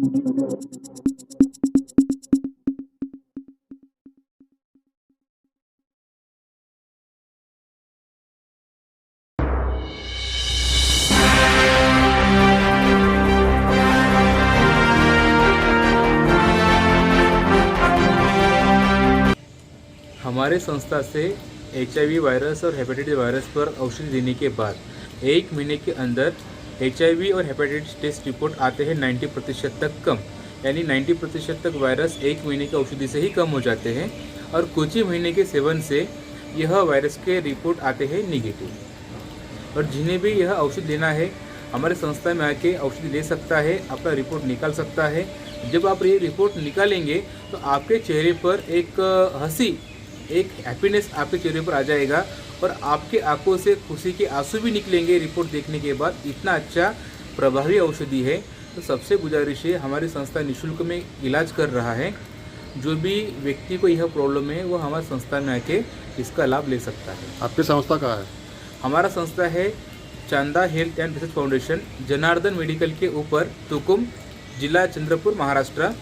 हमारे संस्था से HIV वायरस और हेपेटाइटिस वायरस पर औषधि देने के बाद 1 महीने के अंदर HIV और हेपेटाइटिस टेस्ट रिपोर्ट आते हैं 90% तक कम, यानी 90% तक वायरस 1 महीने की औषधि से ही कम हो जाते हैं और कुछ ही महीने के सेवन से यह वायरस के रिपोर्ट आते हैं निगेटिव। और जिन्हें भी यह औषधि लेना है हमारे संस्था में आके औषधि ले सकता है, अपना रिपोर्ट निकाल सकता है। जब आप ये रिपोर्ट निकालेंगे तो आपके चेहरे पर एक हंसी, एक हैप्पीनेस आपके चेहरे पर आ जाएगा और आपके आंखों से खुशी के आंसू भी निकलेंगे रिपोर्ट देखने के बाद। इतना अच्छा प्रभावी औषधि है। तो सबसे गुजारिश है, हमारी संस्था निःशुल्क में इलाज कर रहा है। जो भी व्यक्ति को यह प्रॉब्लम है वो हमारी संस्था में आके इसका लाभ ले सकता है। आपकी संस्था कहाँ है? हमारा संस्था है Chanda health and research foundation, Janardan medical के ऊपर, तुकुम, जिला चंद्रपुर, महाराष्ट्र।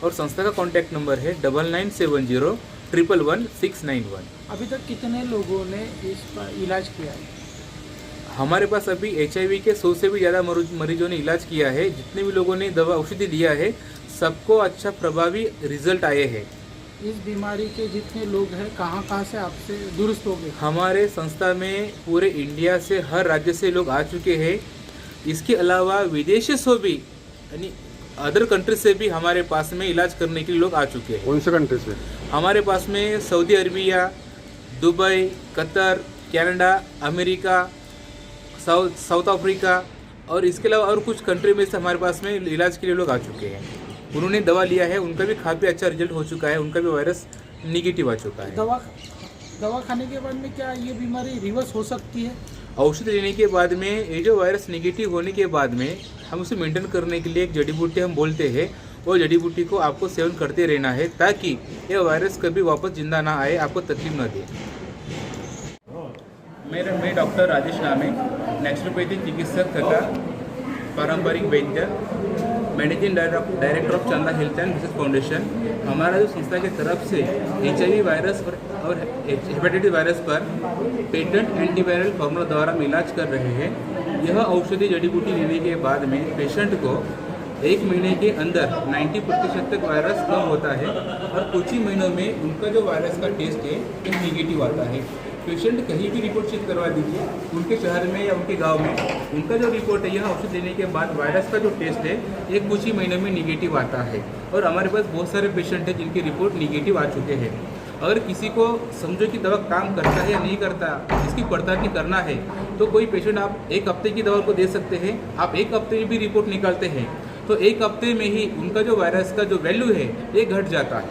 और संस्था का कॉन्टैक्ट नंबर है 9970111691। अभी तक कितने लोगों ने इस पर इलाज किया है? हमारे पास अभी HIV के 100 से भी ज़्यादा मरीजों ने इलाज किया है। जितने भी लोगों ने दवा औषधि लिया है सबको अच्छा प्रभावी रिजल्ट आए हैं। इस बीमारी के जितने लोग हैं कहाँ से आपसे दुरुस्त हो गए? हमारे संस्था में पूरे इंडिया से, हर राज्य से लोग आ चुके हैं। इसके अलावा विदेश से भी, यानी अदर कंट्री से भी हमारे पास में इलाज करने के लिए लोग आ चुके हैं। कौन से कंट्री से? हमारे पास में Saudi Arabia, Dubai, Qatar, Canada, America, south Africa और इसके अलावा और कुछ कंट्री में से हमारे पास में इलाज के लिए लोग आ चुके हैं। उन्होंने दवा लिया है, उनका भी काफ़ी अच्छा रिजल्ट हो चुका है, उनका भी वायरस निगेटिव आ चुका है। दवा खाने के बाद में क्या ये बीमारी रिवर्स हो सकती है? औषधि लेने के बाद में ये जो वायरस निगेटिव होने के बाद में हम उसे मेंटेन करने के लिए एक जड़ी बूटी हम बोलते हैं, वो जड़ी बूटी को आपको सेवन करते रहना है ताकि ये वायरस कभी वापस जिंदा ना आए, आपको तकलीफ ना दे। मैं डॉक्टर राजेश नामे, नेचुरोपैथिक चिकित्सक तथा पारंपरिक वैद्य, managing director of Chanda health and research foundation. हमारा जो संस्था की तरफ से HIV वायरस और हेपेटाइटिस वायरस पर पेटेंट एंटीवायरल फार्मूला द्वारा हम इलाज कर रहे हैं। यह औषधि जड़ी बूटी लेने के बाद में पेशेंट को 1 महीने के अंदर 90% तक वायरस कम होता है और कुछ ही महीनों में उनका जो वायरस का टेस्ट है वो निगेटिव आता है। पेशेंट कहीं भी रिपोर्ट चेक करवा दीजिए, उनके शहर में या उनके गांव में, उनका जो रिपोर्ट है यह औषध लेने के बाद वायरस का जो टेस्ट है ये कुछ ही महीनों में निगेटिव आता है। और हमारे पास बहुत सारे पेशेंट हैं जिनकी रिपोर्ट निगेटिव आ चुके हैं। अगर किसी को समझो कि दवा काम करता है या नहीं करता, इसकी पड़ताल करना है तो कोई पेशेंट आप 1 हफ्ते की दवा को दे सकते हैं। आप 1 हफ्ते में भी रिपोर्ट निकालते हैं तो 1 हफ्ते में ही उनका जो वायरस का जो वैल्यू है ये घट जाता है।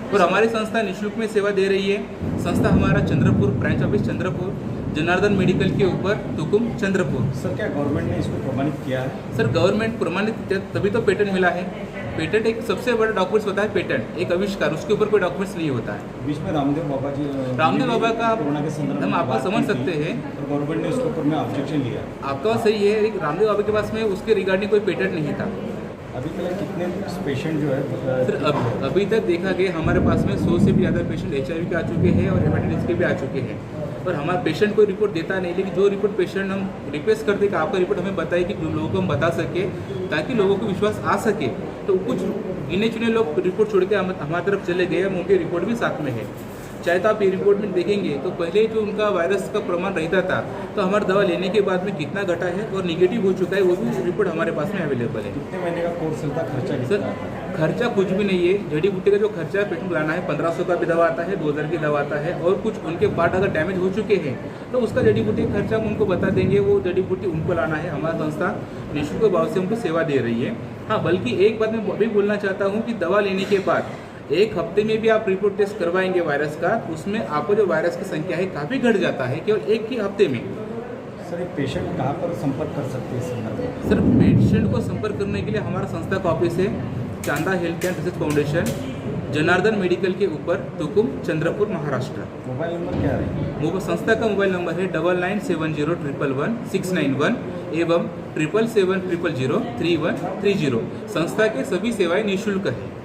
और हमारी संस्था निःशुल्क में सेवा दे रही है। संस्था हमारा Chandrapur, branch office Chandrapur, Janardan medical के ऊपर, तुकुम, चंद्रपुर। सर क्या गवर्नमेंट ने इसको प्रमाणित किया है? सर गवर्नमेंट प्रमाणित तभी तो पेटेंट मिला है। पेटेंट एक सबसे बड़ा डॉक्यूमेंट्स होता है, पेटेंट एक आविष्कार, उसके ऊपर कोई डॉक्यूमेंट्स नहीं होता है। बीच में रामदेव बाबा का कोरोना के संदर्भ हम आपको समझ सकते हैं और गवर्नमेंट ने उसके ऊपर में ऑब्जेक्शन लिया। आपका बात सही है, एक रामदेव बाबा के पास में उसके रिगार्डिंग कोई पेटेंट नहीं था। अभी तक कितने पेशेंट जो है सर अभी तक देखा गया हमारे पास में 100 से भी ज़्यादा पेशेंट HIV के आ चुके हैं और हेपेटाइटिस के भी आ चुके हैं। और हमारा पेशेंट कोई रिपोर्ट देता नहीं, लेकिन जो रिपोर्ट पेशेंट हम रिक्वेस्ट करते कि आपका रिपोर्ट हमें बताइए कि लोगों को हम बता सके ताकि लोगों को विश्वास आ सके। तो कुछ गिने चुने लोग रिपोर्ट छोड़ के हमारी तरफ चले गए, हम उनके रिपोर्ट भी साथ में है। चाहे तो आप ये रिपोर्ट में देखेंगे तो पहले जो उनका वायरस का प्रमाण रहता था तो हमारी दवा लेने के बाद में कितना घटा है और निगेटिव हो चुका है वो भी रिपोर्ट हमारे पास में अवेलेबल है। कितने महीने का कोर्स चलता, खर्चा सर खर्चा कुछ भी नहीं है। जड़ी बूटी का जो खर्चा है पेशेंट लाना है 1500 का भी दवा आता है, 2000 की दवा आता है। और कुछ उनके पार्ट अगर डैमेज हो चुके हैं तो उसका जड़ी बूटी खर्चा हम उनको बता देंगे, वो जड़ी बूटी उनको लाना है। हमारी संस्था निःशुल्क भाव से उनको सेवा दे रही है। हाँ, बल्कि एक बात मैं अभी बोलना चाहता हूँ कि दवा लेने के बाद 1 हफ्ते में भी आप रिपोर्ट टेस्ट करवाएंगे वायरस का, उसमें आपको जो वायरस की संख्या है काफ़ी घट जाता है केवल 1 ही हफ्ते में। सर ये पेशेंट कहाँ पर संपर्क कर सकते हैं इस संदर्भ में? सर पेशेंट को संपर्क करने के लिए हमारा संस्था का ऑफिस है Chanda health and research foundation, Janardan medical के ऊपर तुकुम, चंद्रपुर, महाराष्ट्र। मोबाइल नंबर क्या है? संस्था का मोबाइल नंबर है 9970111691 एवं 7770003130। संस्था के सभी सेवाएं निःशुल्क है।